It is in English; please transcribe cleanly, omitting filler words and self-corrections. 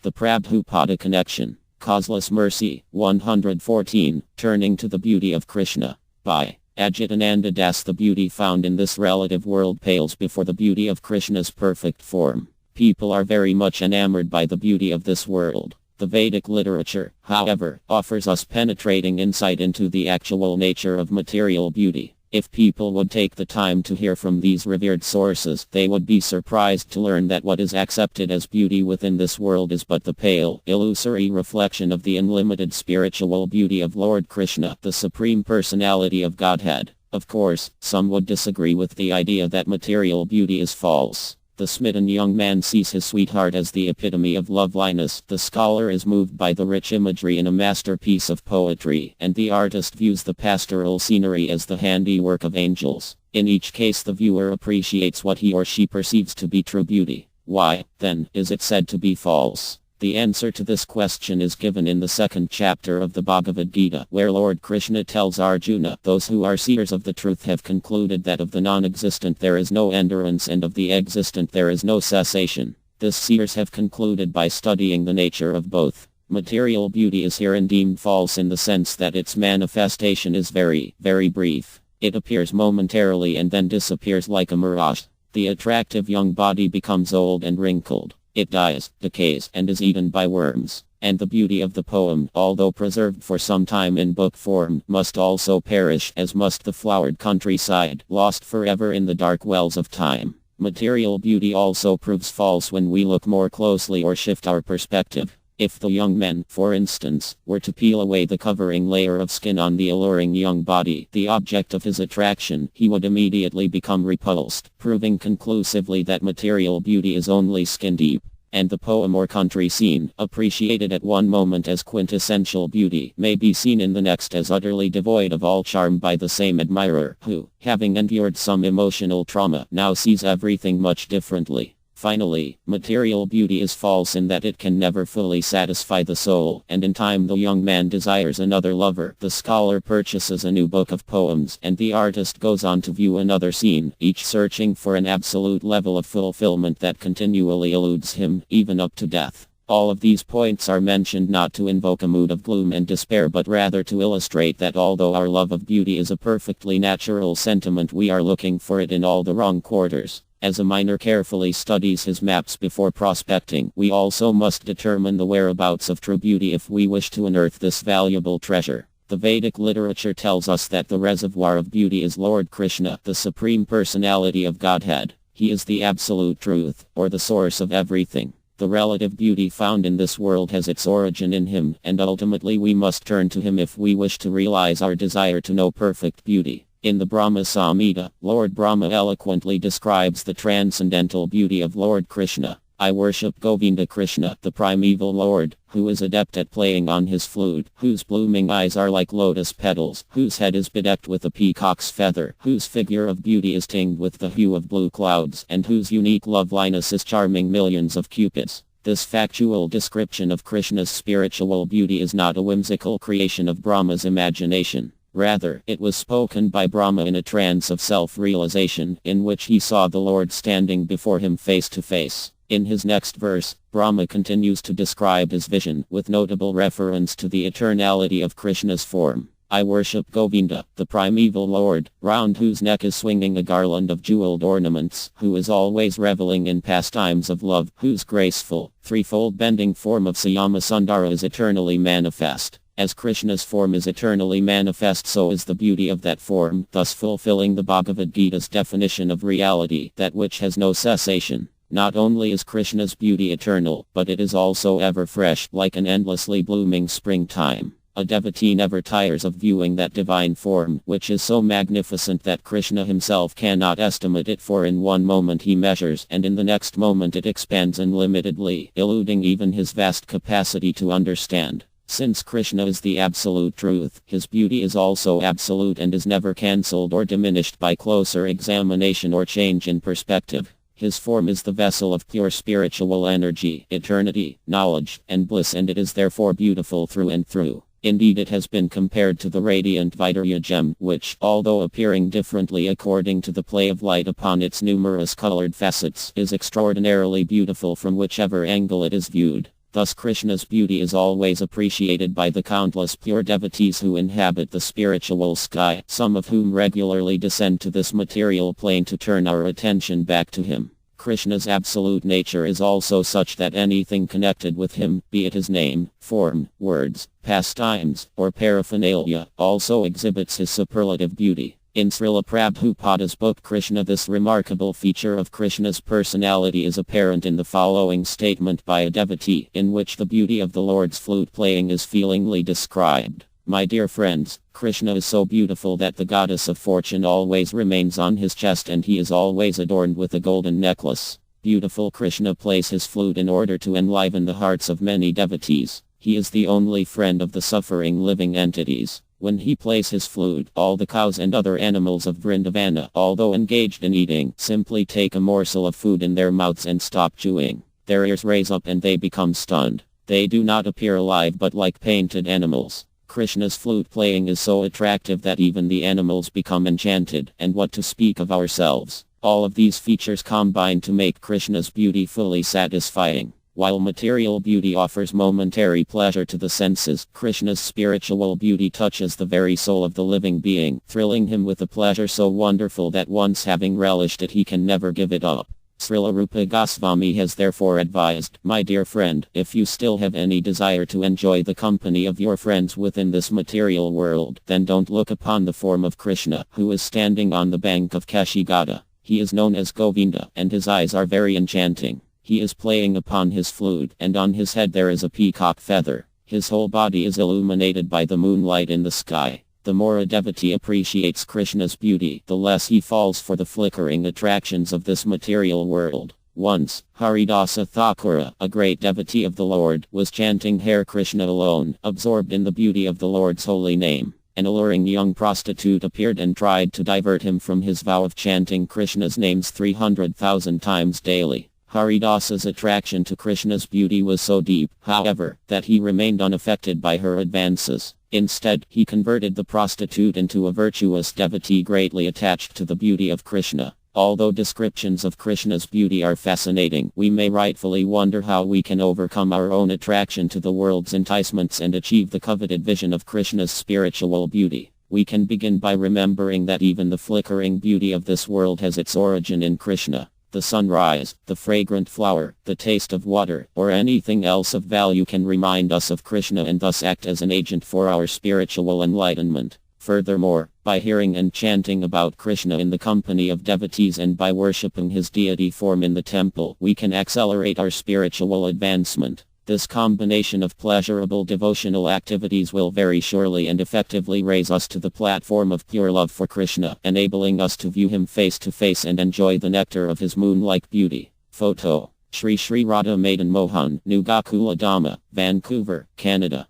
The Prabhupada Connection. Causeless Mercy. 114. Turning to the Beauty of Krishna. By Ajitananda Das. The beauty found in this relative world pales before the beauty of Krishna's perfect form. People are very much enamored by the beauty of this world. The Vedic literature, however, offers us penetrating insight into the actual nature of material beauty. If people would take the time to hear from these revered sources, they would be surprised to learn that what is accepted as beauty within this world is but the pale, illusory reflection of the unlimited spiritual beauty of Lord Krishna, the Supreme Personality of Godhead. Of course, some would disagree with the idea that material beauty is false. The smitten young man sees his sweetheart as the epitome of loveliness. The scholar is moved by the rich imagery in a masterpiece of poetry, and the artist views the pastoral scenery as the handiwork of angels. In each case, the viewer appreciates what he or she perceives to be true beauty. Why, then, is it said to be false? The answer to this question is given in the second chapter of the Bhagavad Gita, where Lord Krishna tells Arjuna, "Those who are seers of the truth have concluded that of the non-existent there is no endurance and of the existent there is no cessation." This seers have concluded by studying the nature of both. Material beauty is herein deemed false in the sense that its manifestation is very, very brief. It appears momentarily and then disappears like a mirage. The attractive young body becomes old and wrinkled. It dies, decays, and is eaten by worms. And the beauty of the poem, although preserved for some time in book form, must also perish, as must the flowered countryside, lost forever in the dark wells of time. Material beauty also proves false when we look more closely or shift our perspective. If the young man, for instance, were to peel away the covering layer of skin on the alluring young body, the object of his attraction, he would immediately become repulsed, proving conclusively that material beauty is only skin deep. And the poem or country scene, appreciated at one moment as quintessential beauty, may be seen in the next as utterly devoid of all charm by the same admirer, who, having endured some emotional trauma, now sees everything much differently. Finally, material beauty is false in that it can never fully satisfy the soul, and in time the young man desires another lover. The scholar purchases a new book of poems, and the artist goes on to view another scene, each searching for an absolute level of fulfillment that continually eludes him, even up to death. All of these points are mentioned not to invoke a mood of gloom and despair, but rather to illustrate that although our love of beauty is a perfectly natural sentiment, we are looking for it in all the wrong quarters. As a miner carefully studies his maps before prospecting, we also must determine the whereabouts of true beauty if we wish to unearth this valuable treasure. The Vedic literature tells us that the reservoir of beauty is Lord Krishna, the Supreme Personality of Godhead. He is the absolute truth, or the source of everything. The relative beauty found in this world has its origin in him, and ultimately we must turn to him if we wish to realize our desire to know perfect beauty. In the Brahma Samhita, Lord Brahma eloquently describes the transcendental beauty of Lord Krishna. "I worship Govinda Krishna, the primeval Lord, who is adept at playing on his flute, whose blooming eyes are like lotus petals, whose head is bedecked with a peacock's feather, whose figure of beauty is tinged with the hue of blue clouds, and whose unique loveliness is charming millions of cupids." This factual description of Krishna's spiritual beauty is not a whimsical creation of Brahma's imagination. Rather, it was spoken by Brahma in a trance of self-realization, in which he saw the Lord standing before him face to face. In his next verse, Brahma continues to describe his vision, with notable reference to the eternality of Krishna's form. "I worship Govinda, the primeval Lord, round whose neck is swinging a garland of jeweled ornaments, who is always reveling in pastimes of love, whose graceful, threefold bending form of Syama Sundara is eternally manifest." As Krishna's form is eternally manifest, so is the beauty of that form, thus fulfilling the Bhagavad Gita's definition of reality, that which has no cessation. Not only is Krishna's beauty eternal, but it is also ever fresh, like an endlessly blooming springtime. A devotee never tires of viewing that divine form, which is so magnificent that Krishna himself cannot estimate it, for in one moment he measures, and in the next moment it expands unlimitedly, eluding even his vast capacity to understand. Since Krishna is the absolute truth, his beauty is also absolute and is never cancelled or diminished by closer examination or change in perspective. His form is the vessel of pure spiritual energy, eternity, knowledge, and bliss, and it is therefore beautiful through and through. Indeed, it has been compared to the radiant Vaidurya gem, which, although appearing differently according to the play of light upon its numerous colored facets, is extraordinarily beautiful from whichever angle it is viewed. Thus Krishna's beauty is always appreciated by the countless pure devotees who inhabit the spiritual sky, some of whom regularly descend to this material plane to turn our attention back to him. Krishna's absolute nature is also such that anything connected with him, be it his name, form, words, pastimes, or paraphernalia, also exhibits his superlative beauty. In Srila Prabhupada's book Krishna, this remarkable feature of Krishna's personality is apparent in the following statement by a devotee, in which the beauty of the Lord's flute playing is feelingly described. My dear friends, Krishna is so beautiful that the goddess of fortune always remains on his chest and he is always adorned with a golden necklace. Beautiful Krishna plays his flute in order to enliven the hearts of many devotees. He is the only friend of the suffering living entities. When he plays his flute, all the cows and other animals of Vrindavana, although engaged in eating, simply take a morsel of food in their mouths and stop chewing. Their ears raise up and they become stunned. They do not appear alive but like painted animals. Krishna's flute playing is so attractive that even the animals become enchanted, and what to speak of ourselves. All of these features combine to make Krishna's beauty fully satisfying. While material beauty offers momentary pleasure to the senses, Krishna's spiritual beauty touches the very soul of the living being, thrilling him with a pleasure so wonderful that once having relished it he can never give it up. Srila Rupa Goswami has therefore advised, my dear friend, if you still have any desire to enjoy the company of your friends within this material world, then don't look upon the form of Krishna, who is standing on the bank of Kashigata. He is known as Govinda, and his eyes are very enchanting. He is playing upon his flute, and on his head there is a peacock feather. His whole body is illuminated by the moonlight in the sky. The more a devotee appreciates Krishna's beauty, the less he falls for the flickering attractions of this material world. Once, Haridasa Thakura, a great devotee of the Lord, was chanting Hare Krishna alone, absorbed in the beauty of the Lord's holy name. An alluring young prostitute appeared and tried to divert him from his vow of chanting Krishna's names 300,000 times daily. Haridasa's attraction to Krishna's beauty was so deep, however, that he remained unaffected by her advances. Instead, he converted the prostitute into a virtuous devotee greatly attached to the beauty of Krishna. Although descriptions of Krishna's beauty are fascinating, we may rightfully wonder how we can overcome our own attraction to the world's enticements and achieve the coveted vision of Krishna's spiritual beauty. We can begin by remembering that even the flickering beauty of this world has its origin in Krishna. The sunrise, the fragrant flower, the taste of water, or anything else of value can remind us of Krishna and thus act as an agent for our spiritual enlightenment. Furthermore, by hearing and chanting about Krishna in the company of devotees and by worshipping his deity form in the temple, we can accelerate our spiritual advancement. This combination of pleasurable devotional activities will very surely and effectively raise us to the platform of pure love for Krishna, enabling us to view him face to face and enjoy the nectar of his moon-like beauty. Photo. Shri Shri Radha Madan Mohan, New Gokula Dhamma, Vancouver, Canada.